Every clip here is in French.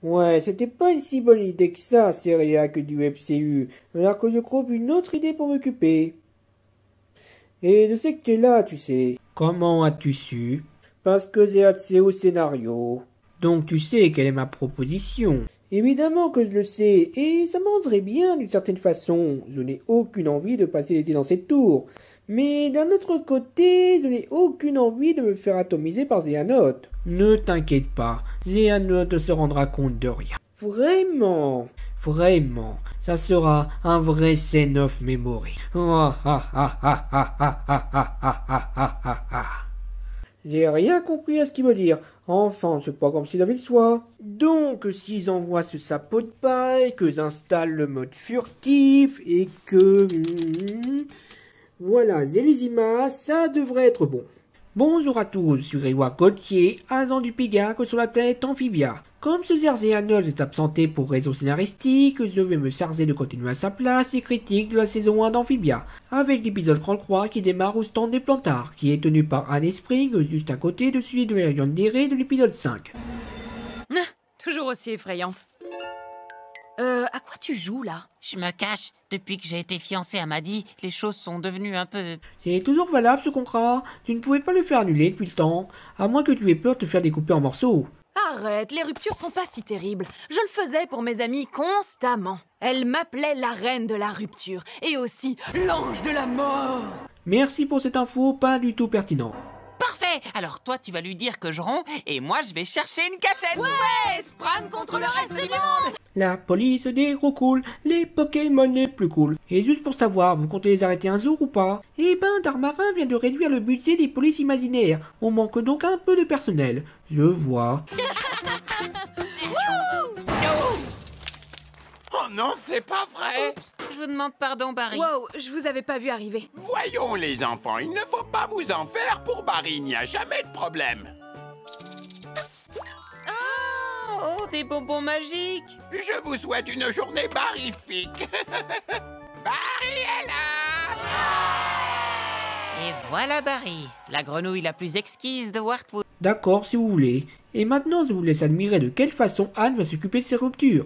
Ouais, c'était pas une si bonne idée que ça, Cyriaque du FCU, alors que je trouve une autre idée pour m'occuper. Et je sais que tu es là, tu sais. Comment as-tu su? Parce que j'ai accès au scénario. Donc tu sais quelle est ma proposition. Évidemment que je le sais, et ça m'endrait bien d'une certaine façon. Je n'ai aucune envie de passer l'été dans cette tour. Mais d'un autre côté, je n'ai aucune envie de me faire atomiser par Xéanote. Ne t'inquiète pas, Xéanote se rendra compte de rien. Vraiment? Vraiment, ça sera un vrai scene of memory. J'ai rien compris à ce qu'il veut dire. Enfin, c'est pas comme s'il avait le choix. Donc, si j'envoie ce sapot de paille, que j'installe le mode furtif, et que... voilà, j'ai les images, ça devrait être bon. Bonjour à tous, je suis Réwa Gauthier, agent du Pigac sur la planète Amphibia. Comme ce Zéanote est absenté pour raison scénaristique, je vais me charger de continuer à sa place et critique de la saison 1 d'Amphibia, avec l'épisode 33 qui démarre au stand des Plantards, qui est tenu par Anne et Spring, juste à côté de celui de Yandere de l'épisode 5. Toujours aussi effrayante. À quoi tu joues là? Je me cache. Depuis que j'ai été fiancé à Maddy, les choses sont devenues un peu... C'est toujours valable ce contrat. Tu ne pouvais pas le faire annuler depuis le temps, à moins que tu aies peur de te faire découper en morceaux. Arrête, les ruptures sont pas si terribles. Je le faisais pour mes amis constamment. Elle m'appelait la reine de la rupture, et aussi l'ange de la mort. Merci pour cette info, pas du tout pertinent. Parfait. Alors toi, tu vas lui dire que je romps, et moi, je vais chercher une cachette. Ouais, Spran contre le reste du monde. La police des gros cool, les Pokémon les plus cool. Et juste pour savoir, vous comptez les arrêter un jour ou pas? Eh ben, Darmarin vient de réduire le budget des polices imaginaires. On manque donc un peu de personnel. Je vois. Oh non, c'est pas vrai! Oups, je vous demande pardon, Barry. Wow, je vous avais pas vu arriver. Voyons les enfants, il ne faut pas vous en faire pour Barry, il n'y a jamais de problème. Oh, des bonbons magiques. Je vous souhaite une journée barrifique. Barry est là! Et voilà Barry, la grenouille la plus exquise de Wartwood. D'accord, si vous voulez. Et maintenant, je vous laisse admirer de quelle façon Anne va s'occuper de ses ruptures.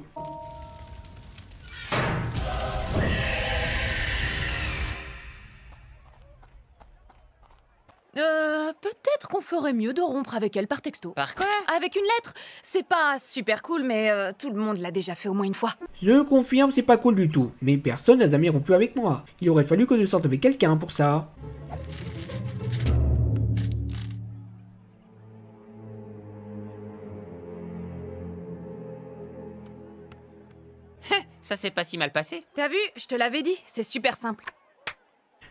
Peut-être qu'on ferait mieux de rompre avec elle par texto. Par quoi? Avec une lettre. C'est pas super cool, mais tout le monde l'a déjà fait au moins une fois. Je confirme, c'est pas cool du tout. Mais personne n'a jamais rompu avec moi. Il aurait fallu que je sorte avec quelqu'un pour ça. Ça s'est pas si mal passé. T'as vu? Je te l'avais dit, c'est super simple.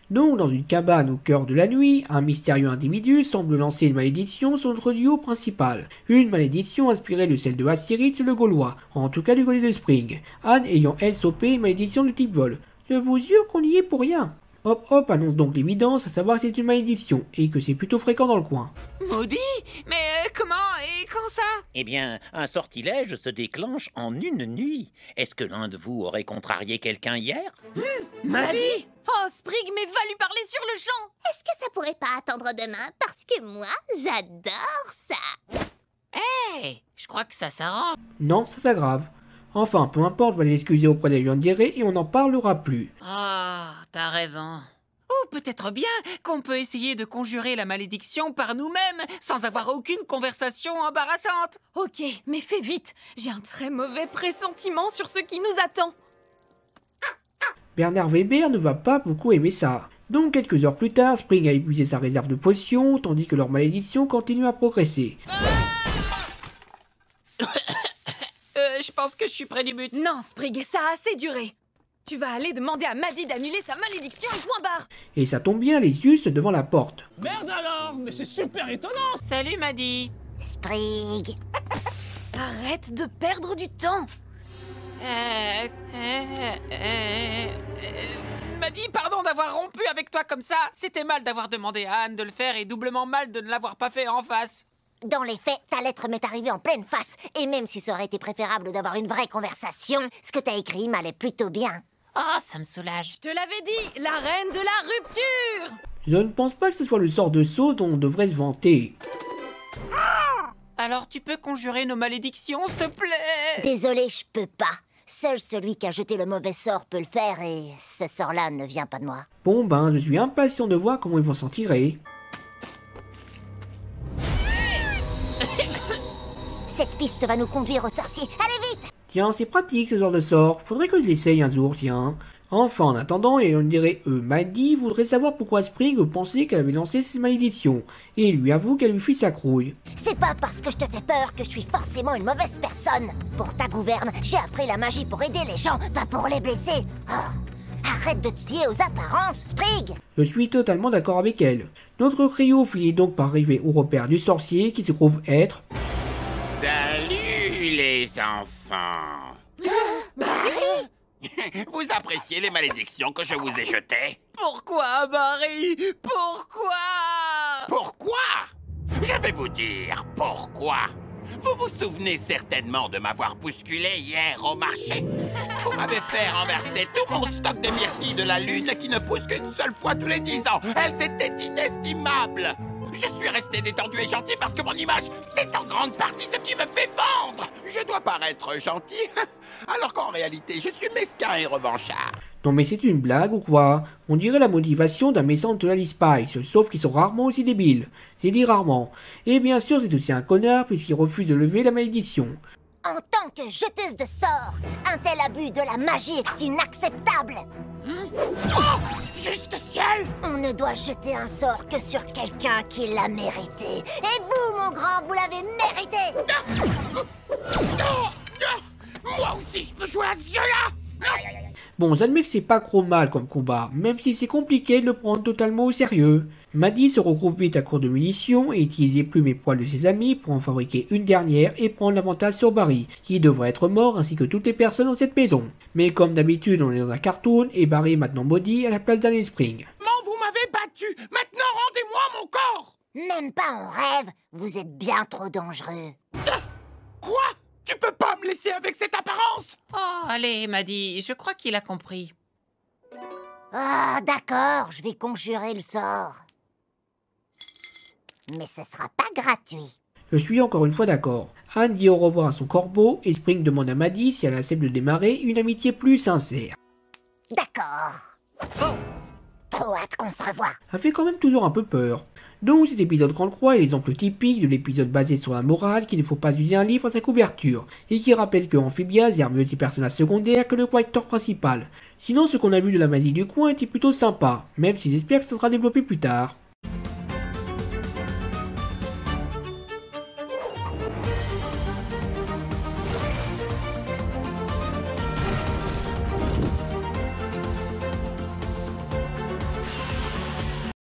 Donc, dans une cabane au cœur de la nuit, un mystérieux individu semble lancer une malédiction sur notre duo principal. Une malédiction inspirée de celle de Asirith le Gaulois, en tout cas du Golden Spring. Anne ayant elle sopé une malédiction de type vol. Je vous jure qu'on y est pour rien. Hop Hop annonce donc l'évidence, à savoir que c'est une malédiction, et que c'est plutôt fréquent dans le coin. Maudit? Mais comment et quand ça? Eh bien, un sortilège se déclenche en une nuit. Est-ce que l'un de vous aurait contrarié quelqu'un hier? Maddy? Oh, Sprig, mais va lui parler sur le champ. Est-ce que ça pourrait pas attendre demain? Parce que moi, j'adore ça. Hey, je crois que ça s'arrange. Non, ça s'aggrave. Enfin, peu importe, on va l'excuser auprès de Yandere et on n'en parlera plus. Ah, t'as raison. Ou peut-être bien qu'on peut essayer de conjurer la malédiction par nous-mêmes, sans avoir aucune conversation embarrassante. Ok, mais fais vite. J'ai un très mauvais pressentiment sur ce qui nous attend. Bernard Weber ne va pas beaucoup aimer ça. Donc quelques heures plus tard, Spring a épuisé sa réserve de potions, tandis que leur malédiction continue à progresser. Je pense que je suis près du but. Non, Sprig, ça a assez duré. Tu vas aller demander à Maddy d'annuler sa malédiction et point barre. Et ça tombe bien, les yeux devant la porte. Merde alors, mais c'est super étonnant. Salut, Maddy. Sprig. Arrête de perdre du temps. Maddy, pardon d'avoir rompu avec toi comme ça. C'était mal d'avoir demandé à Anne de le faire et doublement mal de ne l'avoir pas fait en face. Dans les faits, ta lettre m'est arrivée en pleine face. Et même si ça aurait été préférable d'avoir une vraie conversation, ce que t'as écrit m'allait plutôt bien. Oh, ça me soulage. Je te l'avais dit, la reine de la rupture. Je ne pense pas que ce soit le sort de sot dont on devrait se vanter. Alors tu peux conjurer nos malédictions, s'il te plaît? Désolé, je peux pas. Seul celui qui a jeté le mauvais sort peut le faire et ce sort-là ne vient pas de moi. Bon ben, je suis impatient de voir comment ils vont s'en tirer. Cette piste va nous conduire au sorcier. Allez vite! Tiens, c'est pratique ce genre de sort. Faudrait que je l'essaye un jour, tiens. Enfin, en attendant, et on dirait Maddie voudrait savoir pourquoi Spring pensait qu'elle avait lancé ses malédictions. Et il lui avoue qu'elle lui fit sa crouille. C'est pas parce que je te fais peur que je suis forcément une mauvaise personne. Pour ta gouverne, j'ai appris la magie pour aider les gens, pas pour les blesser. Oh, arrête de te fier aux apparences, Sprig! Je suis totalement d'accord avec elle. Notre trio finit donc par arriver au repère du sorcier qui se trouve être... Salut les enfants. Vous appréciez les malédictions que je vous ai jetées? Pourquoi, Barry? Pourquoi? Pourquoi? Je vais vous dire pourquoi. Vous vous souvenez certainement de m'avoir bousculé hier au marché. Vous m'avez fait renverser tout mon stock de myrtilles de la lune qui ne pousse qu'une seule fois tous les 10 ans. Elles étaient inestimables. Je suis resté détendu et gentil parce que mon image, c'est en grande partie ce qui me fait vendre. Je dois paraître gentil, alors qu'en réalité, je suis mesquin et revanchard. Non mais c'est une blague ou quoi? On dirait la motivation d'un méchant de la Spice, sauf qu'ils sont rarement aussi débiles. C'est dit rarement. Et bien sûr c'est aussi un connard puisqu'il refuse de lever la malédiction. En tant que jeteuse de sorts, un tel abus de la magie est inacceptable. Oh, juste ciel! On ne doit jeter un sort que sur quelqu'un qui l'a mérité. Et vous, mon grand, vous l'avez mérité. Moi aussi, je peux jouer à ce jeu-là! Bon, j'admets que c'est pas trop mal comme combat, même si c'est compliqué de le prendre totalement au sérieux. Maddie se regroupe vite à court de munitions et utilise les plumes et poils de ses amis pour en fabriquer une dernière et prendre l'avantage sur Barry, qui devrait être mort ainsi que toutes les personnes dans cette maison. Mais comme d'habitude, on est dans un cartoon et Barry est maintenant body à la place d'Anne Spring. Vous m'avez battu! Maintenant, rendez-moi mon corps! Même pas en rêve, vous êtes bien trop dangereux. Quoi? Tu peux pas me laisser avec cette apparence! Oh, allez, Maddie, je crois qu'il a compris. Ah, d'accord, je vais conjurer le sort. Mais ce sera pas gratuit. Je suis encore une fois d'accord. Anne dit au revoir à son corbeau et Spring demande à Maddie si elle accepte de démarrer une amitié plus sincère. D'accord. Trop hâte qu'on se revoie. Ça fait quand même toujours un peu peur. Donc cet épisode Grande Croix est l'exemple typique de l'épisode basé sur la morale qu'il ne faut pas user un livre à sa couverture, et qui rappelle que Amphibias est mieux des personnages secondaires que le acteur principal. Sinon ce qu'on a vu de la magie du coin était plutôt sympa, même si j'espère que ça sera développé plus tard.